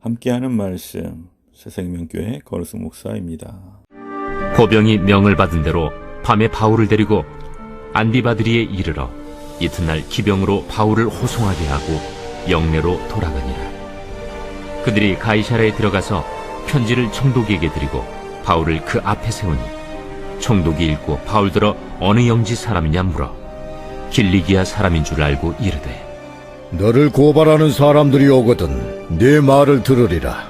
함께하는 말씀 새생명교회 거루승 목사입니다. 호병이 명을 받은 대로 밤에 바울을 데리고 안디바드리에 이르러 이튿날 기병으로 바울을 호송하게 하고 영내로 돌아가니라. 그들이 가이사랴에 들어가서 편지를 총독에게 드리고 바울을 그 앞에 세우니 총독이 읽고 바울더러 어느 영지 사람이냐 물어 길리기아 사람인 줄 알고 이르되 너를 고발하는 사람들이 오거든 네 말을 들으리라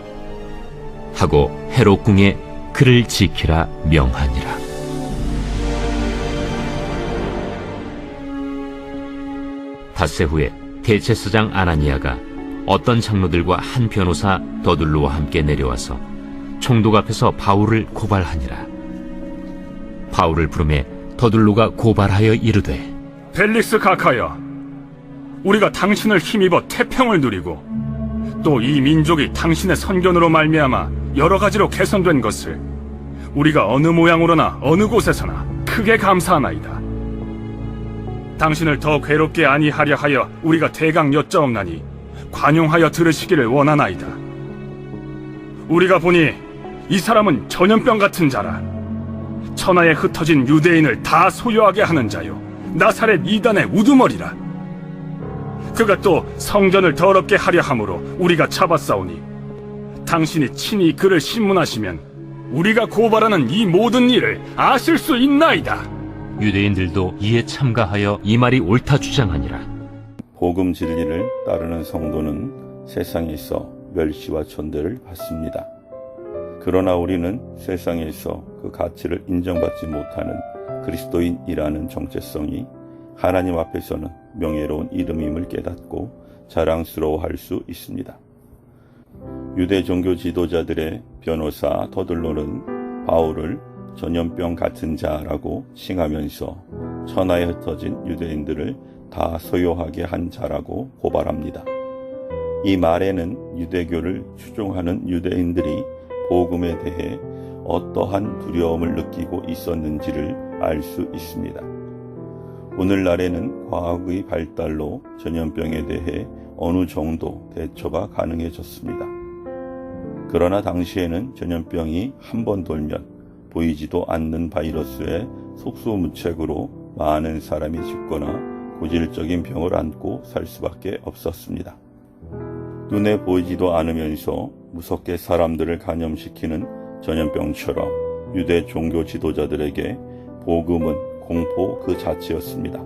하고 헤롯 궁에 그를 지키라 명하니라. 닷새 후에 대제사장 아나니아가 어떤 장로들과 한 변호사 더둘로와 함께 내려와서 총독 앞에서 바울을 고발하니라. 바울을 부르매 더둘로가 고발하여 이르되 벨릭스 각하여, 우리가 당신을 힘입어 태평을 누리고 또 이 민족이 당신의 선견으로 말미암아 여러 가지로 개선된 것을 우리가 어느 모양으로나 어느 곳에서나 크게 감사하나이다. 당신을 더 괴롭게 아니하려 하여 우리가 대강 여짜옵나니 관용하여 들으시기를 원하나이다. 우리가 보니 이 사람은 전염병 같은 자라. 천하에 흩어진 유대인을 다 소유하게 하는 자요, 나사렛 이단의 우두머리라. 그가 또 성전을 더럽게 하려 함으로 우리가 잡았사오니 당신이 친히 그를 신문하시면 우리가 고발하는 이 모든 일을 아실 수 있나이다. 유대인들도 이에 참가하여 이 말이 옳다 주장하니라. 복음 진리를 따르는 성도는 세상에서 멸시와 천대를 받습니다. 그러나 우리는 세상에서 그 가치를 인정받지 못하는 그리스도인이라는 정체성이 하나님 앞에서는 명예로운 이름임을 깨닫고 자랑스러워할 수 있습니다. 유대 종교 지도자들의 변호사 더둘로는 바울을 전염병 같은 자라고 칭하면서 천하에 흩어진 유대인들을 다 소유하게 한 자라고 고발합니다. 이 말에는 유대교를 추종하는 유대인들이 복음에 대해 어떠한 두려움을 느끼고 있었는지를 알 수 있습니다. 오늘날에는 과학의 발달로 전염병에 대해 어느 정도 대처가 가능해졌습니다. 그러나 당시에는 전염병이 한 번 돌면 보이지도 않는 바이러스에 속수무책으로 많은 사람이 죽거나 고질적인 병을 안고 살 수밖에 없었습니다. 눈에 보이지도 않으면서 무섭게 사람들을 감염시키는 전염병처럼 유대 종교 지도자들에게 복음은 공포 그 자체였습니다.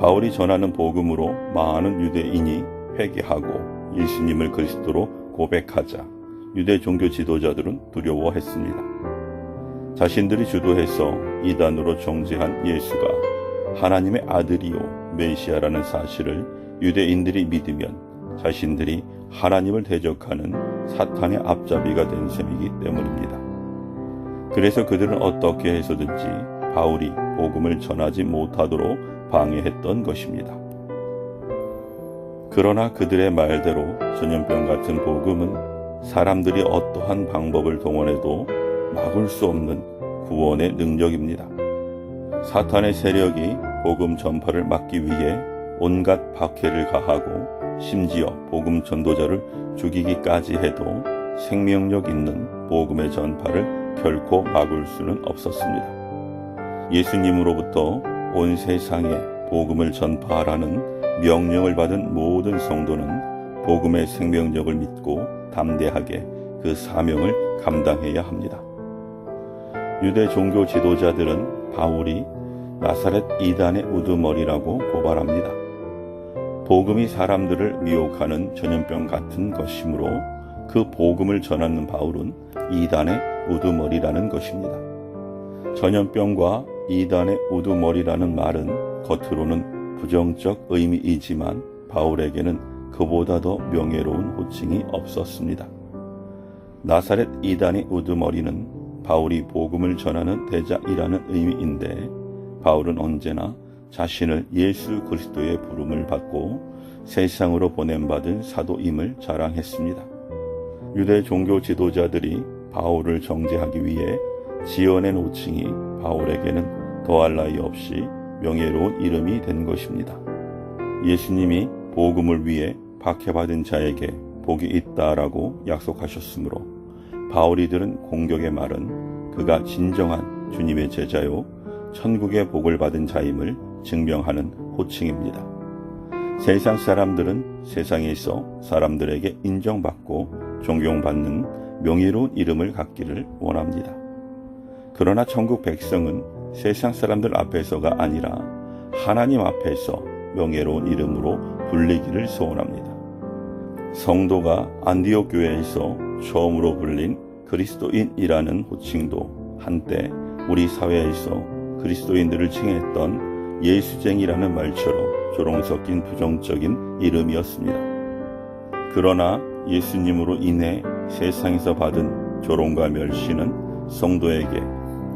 바울이 전하는 복음으로 많은 유대인이 회개하고 예수님을 그리스도로 고백하자 유대 종교 지도자들은 두려워했습니다. 자신들이 주도해서 이단으로 정죄한 예수가 하나님의 아들이요 메시아라는 사실을 유대인들이 믿으면 자신들이 하나님을 대적하는 사탄의 앞잡이가 된 셈이기 때문입니다. 그래서 그들은 어떻게 해서든지 바울이 복음을 전하지 못하도록 방해했던 것입니다. 그러나 그들의 말대로 전염병 같은 복음은 사람들이 어떠한 방법을 동원해도 막을 수 없는 구원의 능력입니다. 사탄의 세력이 복음 전파를 막기 위해 온갖 박해를 가하고 심지어 복음 전도자를 죽이기까지 해도 생명력 있는 복음의 전파를 결코 막을 수는 없었습니다. 예수님으로부터 온 세상에 복음을 전파하라는 명령을 받은 모든 성도는 복음의 생명력을 믿고 담대하게 그 사명을 감당해야 합니다. 유대 종교 지도자들은 바울이 나사렛 이단의 우두머리라고 고발합니다. 복음이 사람들을 미혹하는 전염병 같은 것이므로 그 복음을 전하는 바울은 이단의 우두머리라는 것입니다. 전염병과 이단의 우두머리라는 말은 겉으로는 부정적 의미이지만 바울에게는 그보다 더 명예로운 호칭이 없었습니다. 나사렛 이단의 우두머리는 바울이 복음을 전하는 대장이라는 의미인데 바울은 언제나 자신을 예수 그리스도의 부름을 받고 세상으로 보냄받은 사도임을 자랑했습니다. 유대 종교 지도자들이 바울을 정죄하기 위해 지어낸 호칭이 바울에게는 더할 나위 없이 명예로운 이름이 된 것입니다. 예수님이 복음을 위해 박해받은 자에게 복이 있다라고 약속하셨으므로 바울이 들은 공격의 말은 그가 진정한 주님의 제자요 천국의 복을 받은 자임을 증명하는 호칭입니다. 세상 사람들은 세상에 있어 사람들에게 인정받고 존경받는 명예로운 이름을 갖기를 원합니다. 그러나 천국 백성은 세상 사람들 앞에서가 아니라 하나님 앞에서 명예로운 이름으로 불리기를 소원합니다. 성도가 안디옥 교회에서 처음으로 불린 그리스도인이라는 호칭도 한때 우리 사회에서 그리스도인들을 칭했던 예수쟁이라는 말처럼 조롱 섞인 부정적인 이름이었습니다. 그러나 예수님으로 인해 세상에서 받은 조롱과 멸시는 성도에게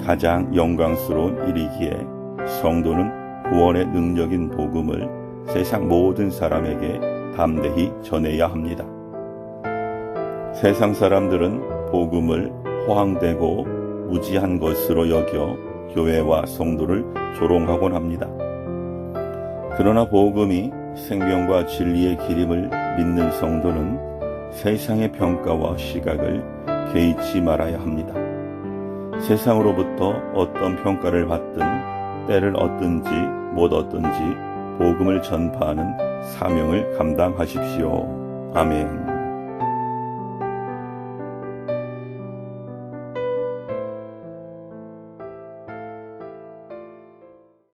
가장 영광스러운 일이기에 성도는 구원의 능력인 복음을 세상 모든 사람에게 담대히 전해야 합니다. 세상 사람들은 복음을 허황되고 무지한 것으로 여겨 교회와 성도를 조롱하곤 합니다. 그러나 복음이 생명과 진리의 길임을 믿는 성도는 세상의 평가와 시각을 개의치 말아야 합니다. 세상으로부터 어떤 평가를 받든 때를 얻든지 못 얻든지 복음을 전파하는 사명을 감당하십시오. 아멘.